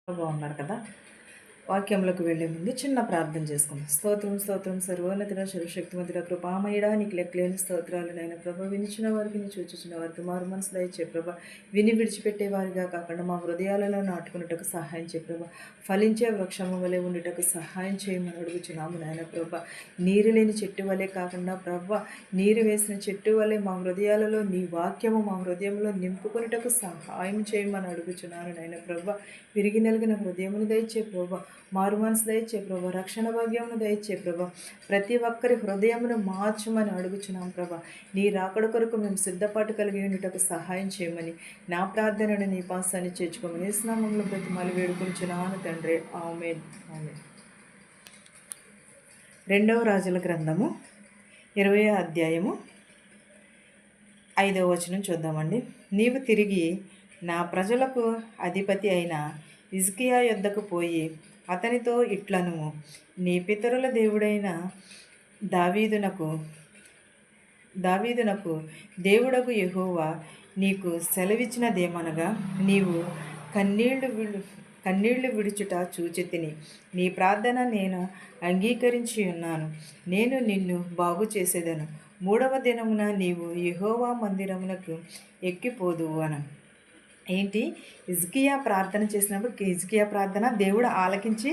బాగున్నారు కదా. వాక్యంలోకి వెళ్ళే ముందు చిన్న ప్రార్థన చేసుకుందాం. స్తోత్రం స్తోత్రం సర్వోన్నతుడ సర్వశక్తిమంతుడ కృపామయుడా నీకు లెక్కలేని స్తోత్రాలు నైనా ప్రభ. వినిచిన వారికి నీ చూచుచున్న వారికి మారు మనసు దయచే ప్రభ. విని విడిచిపెట్టే వారిగా కాకుండా మా హృదయాలలో నాటుకున్నట్టుకు సహాయం చే ప్రభ. ఫలించే వృక్షము వలె ఉండుటకు సహాయం చేయమని అడుగుచున్నాము నాయన ప్రభ. నీరు లేని చెట్టు వలె కాకుండా ప్రభ, నీరు వేసిన చెట్టు వలె మా హృదయాలలో నీ వాక్యము మా హృదయంలో నింపుకొనుటకు సహాయం చేయమని అడుగుచున్నాను నాయన ప్రభ. విరిగి నలిగిన హృదయమును దయచే ప్రభ. మారు మనసు దయచే ప్రభ. రక్షణ భాగ్యమును దయచే ప్రభ. ప్రతి ఒక్కరి హృదయమును మార్చమని అడుగుచున్నాం ప్రభ. నీ రాకడ కొరకు మేము సిద్ధపాటు కలిగి ఉండుటకు సహాయం చేయమని నా ప్రార్థనను నీ పాసాన్ని చేర్చుకోమని స్నామంలో బ్రతిమాలి వేడుకొంచున్నాను తండ్రి. ఆమేన్ ఆమేన్. 2వ రాజుల గ్రంథము 20వ అధ్యాయము 5వ వచనం చూద్దామండి. నీవు తిరిగి నా ప్రజలకు అధిపతి అయిన హిజ్కియా యొద్దకు పోయి అతనితో ఇట్లను, నీ పితరుల దేవుడైన దావీదునకు దావీదునకు దేవుడకు యెహోవా నీకు సెలవిచ్చినదేమనగా, నీవు కన్నీళ్లు విడుచుట చూచితిని. నీ ప్రార్థన నేను అంగీకరించి ఉన్నాను. నేను నిన్ను బాగు చేసేదను. 3వ దినమున నీవు యెహోవా మందిరమునకు ఎక్కిపోదువు అను. ఏంటి? హిజ్కియా ప్రార్థన చేసినప్పుడు హిజ్కియా ప్రార్థన దేవుడు ఆలకించి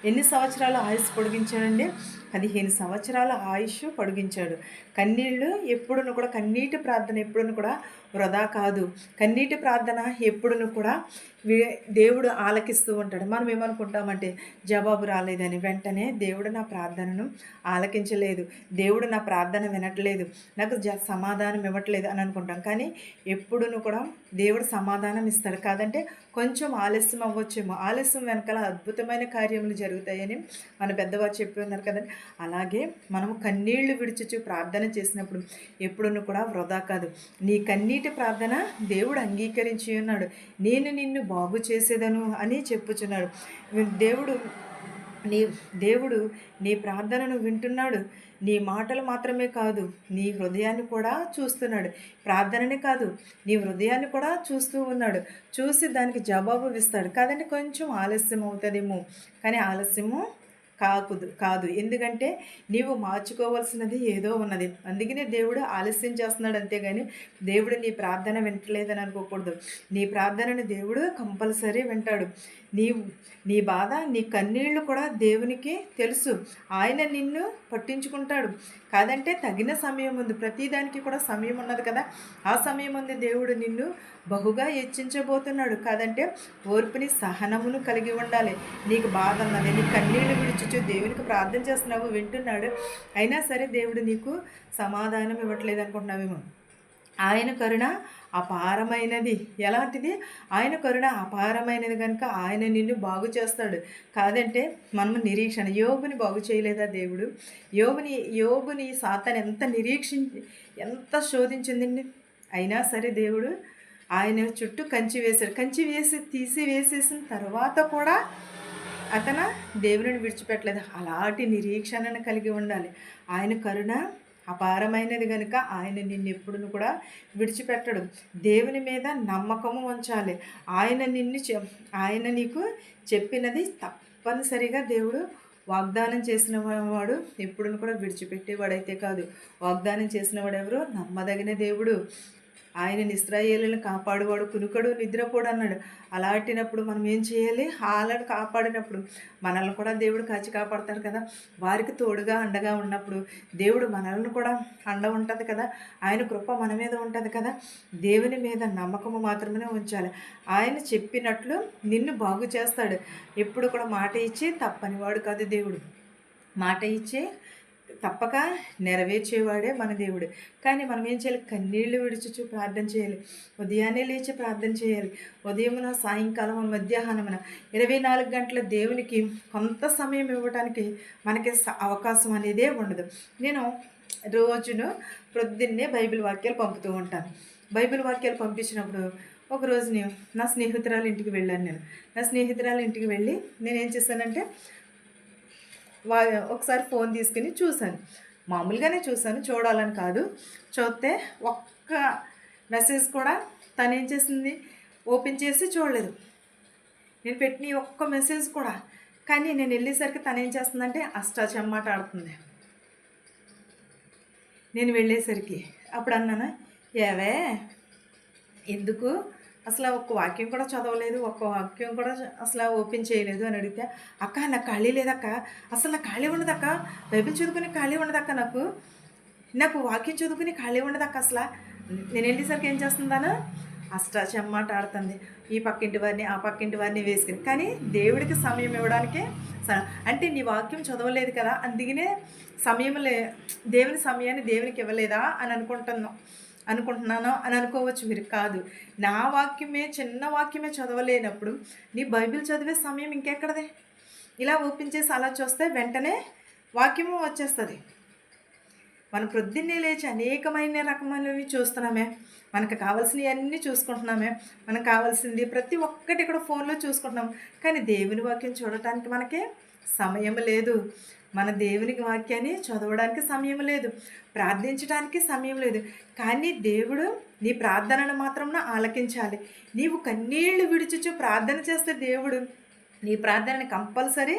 ఎన్ని సంవత్సరాలు ఆయుష్ పొడిగించాడండి? 15 సంవత్సరాల ఆయుష్ పొడిగించాడు. కన్నీళ్ళు ఎప్పుడును కూడా, కన్నీటి ప్రార్థన ఎప్పుడును కూడా వృధా కాదు. కన్నీటి ప్రార్థన ఎప్పుడును కూడా దేవుడు ఆలకిస్తూ ఉంటాడు. మనం ఏమనుకుంటామంటే జవాబు రాలేదని వెంటనే దేవుడు నా ప్రార్థనను ఆలకించలేదు, దేవుడు నా ప్రార్థన వినట్లేదు, నాకు సమాధానం ఇవ్వట్లేదు అని అనుకుంటాం. కానీ ఎప్పుడును కూడా దేవుడు సమాధానం ఇస్తాడు. కాదంటే కొంచెం ఆలస్యం అవ్వచ్చేమో, ఆలస్యం వెనకాల అద్భుతమైన కార్యములు జరుగుతాయని మన పెద్దవారు చెప్పి ఉన్నారు కదండి. అలాగే మనము కన్నీళ్లు విడిచుచు ప్రార్థన చేసినప్పుడు ఎప్పుడును కూడా వృధా కాదు. నీ కన్నీటి ప్రార్థన దేవుడు అంగీకరించి ఉన్నాడు. నేను నిన్ను బాగు చేసేదను అని చెప్పుచున్నాడు. దేవుడు నీ ప్రార్థనను వింటున్నాడు. నీ మాటలు మాత్రమే కాదు, నీ హృదయాన్ని కూడా చూస్తున్నాడు. ప్రార్థనని కాదు, నీ హృదయాన్ని కూడా చూస్తూ ఉన్నాడు. చూసి దానికి జవాబు ఇస్తాడు. కాదంటే కొంచెం ఆలస్యం అవుతుందేమో, కానీ ఆలస్యము కాదు. ఎందుకంటే నీవు మార్చుకోవాల్సినది ఏదో ఉన్నది. అందుకనే దేవుడు ఆలస్యం చేస్తున్నాడు. అంతేగాని దేవుడు నీ ప్రార్థన వింటలేదని అనుకోకూడదు. నీ ప్రార్థనని దేవుడు కంపల్సరీ వింటాడు. నీ బాధ, నీ కన్నీళ్లు కూడా దేవునికి తెలుసు. ఆయన నిన్ను పట్టించుకుంటాడు. కాదంటే తగిన సమయం ఉంది. ప్రతిదానికి కూడా సమయం ఉన్నది కదా. ఆ సమయం ఉంది దేవుడు నిన్ను బహుగా హెచ్చించబోతున్నాడు. కాదంటే ఓర్పుని, సహనమును కలిగి ఉండాలి. నీకు బాధ ఉన్నది, నీ కన్నీళ్లు విడిచుచు దేవునికి ప్రార్థన చేస్తున్నావు, వింటున్నాడు. అయినా సరే దేవుడు నీకు సమాధానం ఇవ్వట్లేదు అనుకుంటున్నావేమో. ఆయన కరుణ అపారమైనది. ఎలాంటిది? ఆయన కరుణ అపారమైనది కనుక ఆయన నిన్ను బాగు చేస్తాడు. కాదంటే మనము నిరీక్షణ. యోబుని బాగు చేయలేదా దేవుడు? యోబుని సాతాను ఎంత శోధించిందండి. అయినా సరే దేవుడు ఆయన చుట్టూ కంచి వేశాడు. కంచి తీసివేసేసిన తర్వాత కూడా అతను దేవుని విడిచిపెట్టలేదు. అలాంటి నిరీక్షణను కలిగి ఉండాలి. ఆయన కరుణ అపారమైనది కనుక ఆయన నిన్ను ఎప్పుడును కూడా విడిచిపెట్టడు. దేవుని మీద నమ్మకము ఉంచాలి. ఆయన నీకు చెప్పినది తప్పనిసరిగా దేవుడు వాగ్దానం చేసిన వాడు ఎప్పుడును కూడా విడిచిపెట్టేవాడైతే కాదు. వాగ్దానం చేసిన వాడు ఎవరు? నమ్మదగిన దేవుడు. ఆయన ఇశ్రాయేలులను కాపాడువాడు, కునుకడు నిద్రపోడు అన్నాడు. అలాంటినప్పుడు మనం ఏం చేయాలి? వాళ్ళని కాపాడినప్పుడు మనల్ని కూడా దేవుడు కాచి కాపాడతాడు కదా. వారికి తోడుగా అండగా ఉన్నప్పుడు దేవుడు మనల్ని కూడా అండ ఉంటుంది కదా. ఆయన కృప మన మీద ఉంటుంది కదా. దేవుని మీద నమ్మకము మాత్రమే ఉంచాలి. ఆయన చెప్పినట్లు నిన్ను బాగు చేస్తాడు. ఎప్పుడు కూడా మాట ఇచ్చి తప్పనివాడు కాదు దేవుడు. మాట ఇచ్చే తప్పక నెరవేర్చేవాడే మన దేవుడు. కానీ మనం ఏం చేయాలి? కన్నీళ్లు విడిచుచు ప్రార్థన చేయాలి. ఉదయాన్నే లేచి ప్రార్థన చేయాలి. ఉదయమున, సాయంకాలం, మధ్యాహ్నమున 24 గంటల దేవునికి కొంత సమయం ఇవ్వడానికి మనకి అవకాశం అనేదే ఉండదు. నేను రోజును ప్రొద్దున్నే బైబిల్ వాక్యాలు పంపుతూ ఉంటాను. బైబిల్ వాక్యాలు పంపించినప్పుడు ఒకరోజు నా స్నేహితురాలు ఇంటికి వెళ్ళాను. నా స్నేహితురాలు ఇంటికి వెళ్ళి నేనేం చేశానంటే ఒకసారి ఫోన్ తీసుకుని చూశాను. మామూలుగానే చూశాను, చూడాలని కాదు. చూస్తే ఒక్క మెసేజ్ కూడా తను ఏం చేసింది? ఓపెన్ చేసి చూడలేదు. నేను పెట్టిన ఈ ఒక్క మెసేజ్ కూడా. కానీ నేను వెళ్ళేసరికి తను ఏం చేస్తుందంటే అష్టాచెమ్మాట ఆడుతుంది. నేను వెళ్ళేసరికి అప్పుడు అన్నాను, ఏవే ఎందుకు అసలు ఒక్క వాక్యం కూడా చదవలేదు, ఒక్క వాక్యం కూడా అసలు ఓపెన్ చేయలేదు అని అడిగితే, అక్క నాకు ఖాళీ లేదక్క, అసలు నాకు ఖాళీ ఉండదక్క, బైబిల్ చదువుకుని ఖాళీ ఉండదక్క, నాకు నాకు వాక్యం చదువుకుని ఖాళీ ఉండదక్క అసలు. నేను వెళ్ళేసరికి ఏం చేస్తుందాను అష్టాచెమ్మాట ఆడుతుంది. ఈ పక్కింటి వారిని ఆ పక్కింటి వారిని వేసుకుని. కానీ దేవుడికి సమయం ఇవ్వడానికే అంటే నీ వాక్యం చదవలేదు కదా, అందుకనే సమయం దేవుని సమయాన్ని దేవునికి ఇవ్వలేదా అని అనుకుంటున్నాను అని అనుకోవచ్చు మీరు. కాదు, నా వాక్యమే చిన్న వాక్యమే చదవలేనప్పుడు నీ బైబిల్ చదివే సమయం ఇంకెక్కడదే. ఇలా ఓపెన్ చేసి అలా చూస్తే వెంటనే వాక్యము వచ్చేస్తుంది. మనం ప్రొద్దున్నే లేచి అనేకమైన రకమైనవి చూస్తున్నామే, మనకు కావాల్సినవి అన్నీ చూసుకుంటున్నామే, మనకు కావాల్సింది ప్రతి ఒక్కటి కూడా ఫోన్లో చూసుకుంటున్నాం. కానీ దేవుని వాక్యం చూడటానికి మనకి సమయం లేదు. మన దేవునికి వాక్యాన్ని చదవడానికి సమయం లేదు, ప్రార్థించడానికి సమయం లేదు. కానీ దేవుడు నీ ప్రార్థనను మాత్రం ఆలకించాలి. నీవు కన్నీళ్లు విడిచుచు ప్రార్థన చేస్తే దేవుడు నీ ప్రార్థనని కంపల్సరీ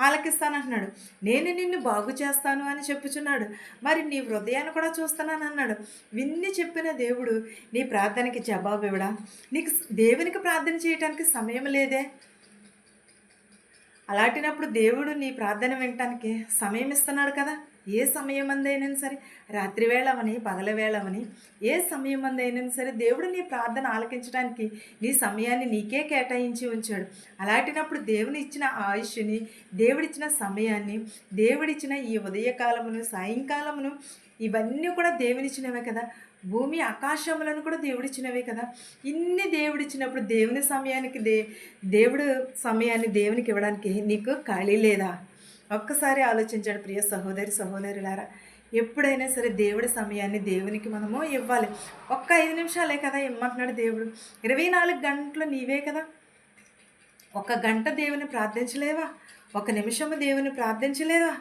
ఆలకిస్తానంటున్నాడు. నేను నిన్ను బాగు చేస్తాను అని చెప్పుచున్నాడు. మరి నీ హృదయాన్ని కూడా చూస్తున్నాను అన్నాడు. విన్ని చెప్పిన దేవుడు నీ ప్రార్థనకి జవాబు ఇవ్వడా? నీకు దేవునికి ప్రార్థన చేయడానికి సమయం లేదే. అలాంటినప్పుడు దేవుడు నీ ప్రార్థన వినటానికి సమయం ఇస్తున్నాడు కదా. ఏ సమయం అందైనా సరే, రాత్రి వేళవని పగల వేళవని, ఏ సమయం అందైనా సరే దేవుడు నీ ప్రార్థన ఆలకించడానికి నీ సమయాన్ని నీకే కేటాయించి ఉంచాడు. అలాంటినప్పుడు దేవుని ఇచ్చిన ఆయుష్ని, దేవుడిచ్చిన సమయాన్ని, దేవుడిచ్చిన ఈ ఉదయకాలమును సాయంకాలమును ఇవన్నీ కూడా దేవునిచ్చినవే కదా. భూమి ఆకాశములను కూడా దేవుడిచ్చినవే కదా. ఇన్ని దేవుడిచ్చినప్పుడు దేవుని సమయానికి దేవుడు సమయాన్ని దేవునికి ఇవ్వడానికి నీకు ఖాళీ లేదా? ఒక్కసారి ఆలోచించాడు ప్రియ సహోదరి సహోదరులారా. ఎప్పుడైనా సరే దేవుడి సమయాన్ని దేవునికి మనము ఇవ్వాలి. ఒక్క 5 నిమిషాలే కదా ఇమ్మంటున్నాడు దేవుడు. 24 గంటలు నీవే కదా. ఒక గంట దేవుని ప్రార్థించలేవా? ఒక నిమిషము దేవుని ప్రార్థించలేవా?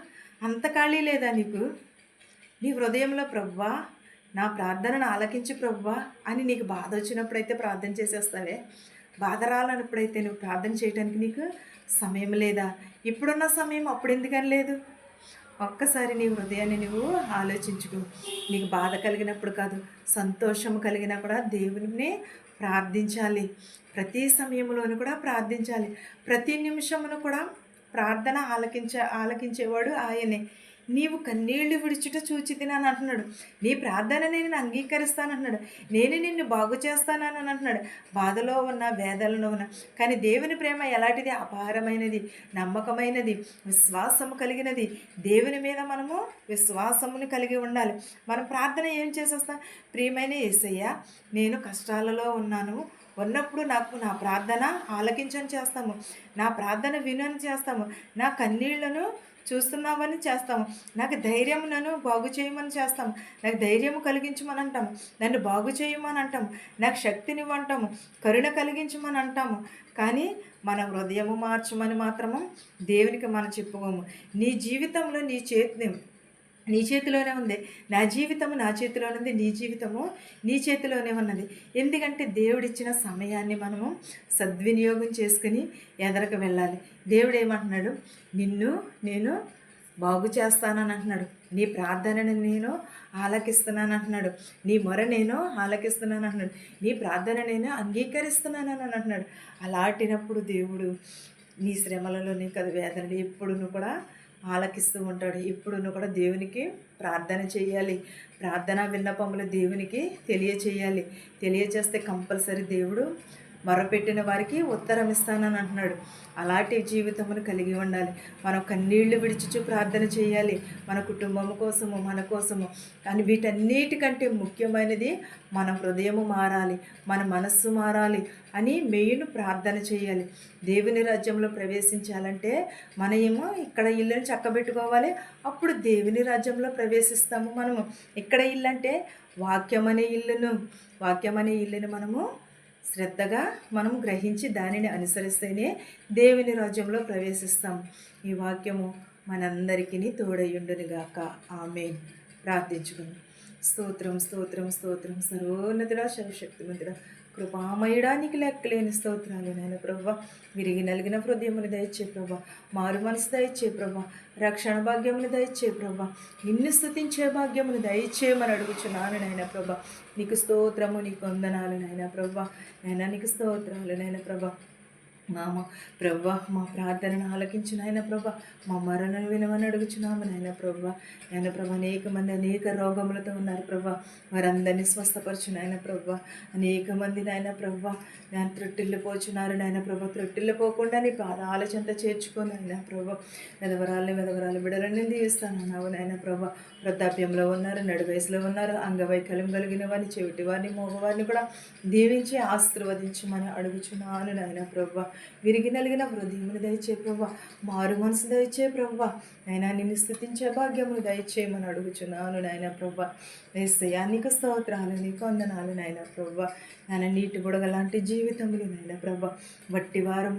అంత ఖాళీ లేదా నీకు? నీ హృదయంలో ప్రభువా నా ప్రార్థనను ఆలకించి ప్రభువా అని నీకు బాధ వచ్చినప్పుడైతే ప్రార్థన చేసేస్తావే. బాధ రాలన్నప్పుడైతే నువ్వు ప్రార్థన చేయడానికి నీకు సమయం లేదా? ఇప్పుడున్న సమయం అప్పుడు ఎందుకని లేదు? ఒక్కసారి నీ హృదయాన్ని నువ్వు ఆలోచించుకో. నీకు బాధ కలిగినప్పుడు కాదు, సంతోషం కలిగినా కూడా దేవుని ప్రార్థించాలి. ప్రతి సమయంలోనూ కూడా ప్రార్థించాలి. ప్రతి నిమిషమును కూడా ప్రార్థన ఆలకించేవాడు ఆయనే. నీవు కన్నీళ్లు విడిచుట చూచితినని అంటున్నాడు. నీ ప్రార్థన నేను అంగీకరిస్తానంటున్నాడు. నేను నిన్ను బాగు చేస్తానని అంటున్నాడు. బాధలో ఉన్న, వేదనలో ఉన్న. కానీ దేవుని ప్రేమ ఎలాంటిది? అపారమైనది, నమ్మకమైనది, విశ్వాసము కలిగినది. దేవుని మీద మనము విశ్వాసమును కలిగి ఉండాలి. మనం ప్రార్థన ఏం చేసేస్తాం? ప్రియమైన యేసయ్య, నేను కష్టాలలో ఉన్నప్పుడు నాకు నా ప్రార్థన ఆలకించని చేస్తాము, నా ప్రార్థన వినని చేస్తాము, నా కన్నీళ్లను చూస్తున్నామని చేస్తాము, నాకు ధైర్యం నన్ను బాగు చేయమని చేస్తాము, నాకు ధైర్యము కలిగించమని అంటాము, నన్ను బాగు చేయమని అంటాము, నాకు శక్తినివ్వంటాము, కరుణ కలిగించమని అంటాము. కానీ మన హృదయము మార్చమని మాత్రము దేవునికి మనం చెప్పుకోము. నీ జీవితంలో నీ చేతిలోనే ఉంది. నా జీవితము నా చేతిలోనే ఉంది, నీ జీవితము నీ చేతిలోనే ఉన్నది. ఎందుకంటే దేవుడిచ్చిన సమయాన్ని మనము సద్వినియోగం చేసుకుని ఎదరకు వెళ్ళాలి. దేవుడు ఏమంటున్నాడు? నిన్ను నేను బాగు చేస్తానని అంటున్నాడు. నీ ప్రార్థనని నేను ఆలకిస్తున్నాను అంటున్నాడు. నీ మొర నేను ఆలకిస్తున్నాను అంటున్నాడు. నీ ప్రార్థన నేను అంగీకరిస్తున్నానని అంటున్నాడు. అలాంటినప్పుడు దేవుడు నీ శ్రమలలో నీ కదా వేదనలు ఎప్పుడును కూడా ఆలకిస్తూ ఉంటాడు. ఎప్పుడును కూడా దేవునికి ప్రార్థన చేయాలి. ప్రార్థన విన్నపములు దేవునికి తెలియచేస్తే కంపల్సరీ దేవుడు మొరపెట్టిన వారికి ఉత్తరం ఇస్తానని అంటున్నాడు. అలాంటి జీవితమును కలిగి ఉండాలి. మనం కన్నీళ్లు విడిచుచు ప్రార్థన చేయాలి, మన కుటుంబం కోసము, మన కోసము. కానీ వీటన్నిటికంటే ముఖ్యమైనది మన హృదయము మారాలి, మన మనస్సు మారాలి అని మెయిన్ ప్రార్థన చేయాలి. దేవుని రాజ్యంలో ప్రవేశించాలంటే మనమేమో ఇక్కడ ఇల్లుని చక్కబెట్టుకోవాలి, అప్పుడు దేవుని రాజ్యంలో ప్రవేశిస్తాము. మనము ఇక్కడ ఇల్లు అంటే వాక్యం అనే ఇల్లును మనము శ్రద్ధగా మనం గ్రహించి దానిని అనుసరిస్తేనే దేవుని రాజ్యంలో ప్రవేశిస్తాం. ఈ వాక్యము మనందరికీ తోడయుండునుగాక. ఆమేన్. ప్రార్థించుకుందాం. స్తోత్రం స్తోత్రం స్తోత్రం. సర్వోన్నతుడా, సర్వశక్తిమంతుడా, కృపామయుడా నీకు లెక్కలేని స్తోత్రాలు నాయన ప్రభా. విరిగి నలిగిన హృదయములు దయచే ప్రభా, మారు మనసు దయచే ప్రభా, రక్షణ భాగ్యములు దయచే ప్రభా, నిన్ను స్తుతించే భాగ్యములు దయచేయమని అడుగుచున్నాను నాయన ప్రభా. నీకు స్తోత్రము, నీకు వందనాలు నాయన ప్రభా. నాయన నీకు స్తోత్రాలు నాయన ప్రభా. ప్రభా మా ప్రార్థనను ఆలకించు నాయన ప్రభా, మా మరణను వినమని అడుగుచున్నాము నాయన ప్రభా. నాయన ప్రభా, అనేక మంది అనేక రోగములతో ఉన్నారు ప్రభా, వారందరినీ స్వస్థపరచు నాయన ప్రభా. అనేక మంది నాయన ప్రభా నేను త్రొట్టిల్లు పోచున్నారు నాయన ప్రభా, త్రొట్టిల్లు పోకుండా నీ పాదాల చెంత చేర్చుకొని నాయన ప్రభా. వెదవరాలు బిడలని దీవిస్తానన్నావు నాయన ప్రభా. వృద్ధాప్యంలో ఉన్నారు, నడు వయసులో ఉన్నారు, అంగవైకల్యం కలిగిన వారిని, చెవిటి వారిని, మోగవారిని కూడా దీవించి ఆశీర్వదించమని అడుగుచున్నాను నాయన ప్రభా. విరిగి నలిగిన హృదయమును దయచే ప్రభా, మారు మనసు దయచే ప్రభా. అయినా నిన్ను స్థుతించే భాగ్యమును దయచేయమని అడుగుచున్నాను నాయన ప్రభా. యేసయ్యా నీకు స్తోత్రాలు, నీకు వందనాలు నాయన ప్రభా. నాయన నీటి బుడగ లాంటి జీవితములు నాయన ప్రభా, మట్టివారం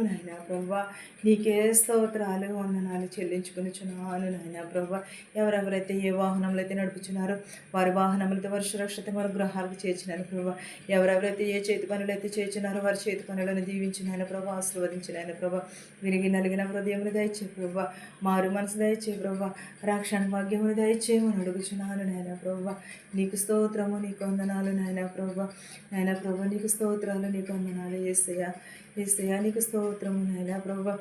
నాయన ప్రభా. నీకే స్తోత్రాలు, వందనాలు చెల్లించుకొనిచున్నాను నాయన ప్రభా. ఎవరెవరైతే ఏ వాహనంలో అయితే నడుపుచున్నారో వారి వాహనములతో వారి సురక్షిత వారి గృహాలకు చేర్చినారు ప్రభా. ఎవరెవరైతే ఏ చేతి పనులు అయితే చేర్చినారో వారి చేతి పనులను దీవించిన ఆయన ప్రభా, ఆశీర్వదించిన ఆయన ప్రభా. విరిగి నలిగిన హృదయములు దయచే ప్రభా, మారు మనసు దయచే ప్రభా, రక్షణ భాగ్యములు దయచేయమని అడుగుచున్నాను నాయన ప్రభా. నీకు స్తోత్రము, నీకు వందనాలు నాయన ప్రభా. నాయన ప్రభా నీకు స్తోత్రాలు, నీకు వందనాలు. యేసయ్యా నీకు స్తోత్రము నాయన ప్రభా.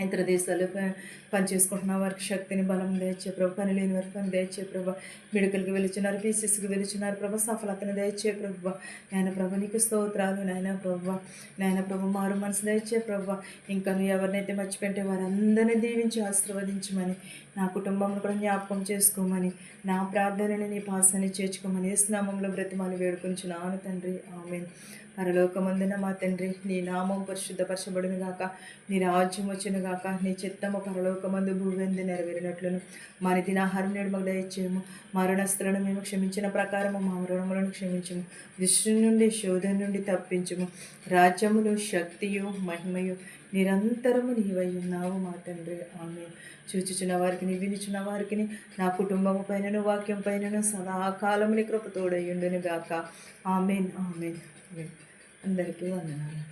ఇతర దేశాల్లో పనిచేసుకుంటున్న వారికి శక్తిని బలం దయచే ప్రభా, పని లేని వారికి పని దయచే ప్రభా, మెడికల్కి వెళుచున్నారు, పీసీసీకి వెళుచున్నారు ప్రభా, సఫలతను దయచే ప్రభా. నాయన ప్రభా నీకు స్తోత్రాలు నాయన ప్రభా. నాయన ప్రభా మారు మనసు దయచే ప్రభా. ఇంకా నువ్వు ఎవరినైతే మర్చిపెట్టే వారందరినీ దీవించి ఆశీర్వదించమని, నా కుటుంబంలో కూడా జ్ఞాపకం చేసుకోమని, నా ప్రార్థనని నీ పాసాన్ని చేర్చుకోమని యేసునామంలో బ్రతిమాలి వేడుకుంటున్నాను తండ్రి, ఆమేన్. పరలోకమందున మా తండ్రి, నీ నామం పరిశుద్ధపరచబడును గాక, నీ రాజ్యం వచ్చును గాక, నీ చిత్తము పరలోకమందు భూమిందు నెరవేరినట్లును మన దినాహారం నేడు మాకు దయచేయము. మా రుణస్తులను మేము క్షమించిన ప్రకారము మా రుణములను క్షమించము. దృష్టి నుండి శోధన నుండి తప్పించము. రాజ్యములు, శక్తియు, మహిమయు నిరంతరము నీవై ఉన్నావు మా తండ్రి, ఆమేన్. చూచుచున్న వారికి, వినుచున్న వారికి, నా కుటుంబము పైనను వాక్యం పైనను సదాకాలము నీ కృప తోడయ్యుండును గాక, ఆమేన్ ఆమేన్. అందరికీ వందనాలు.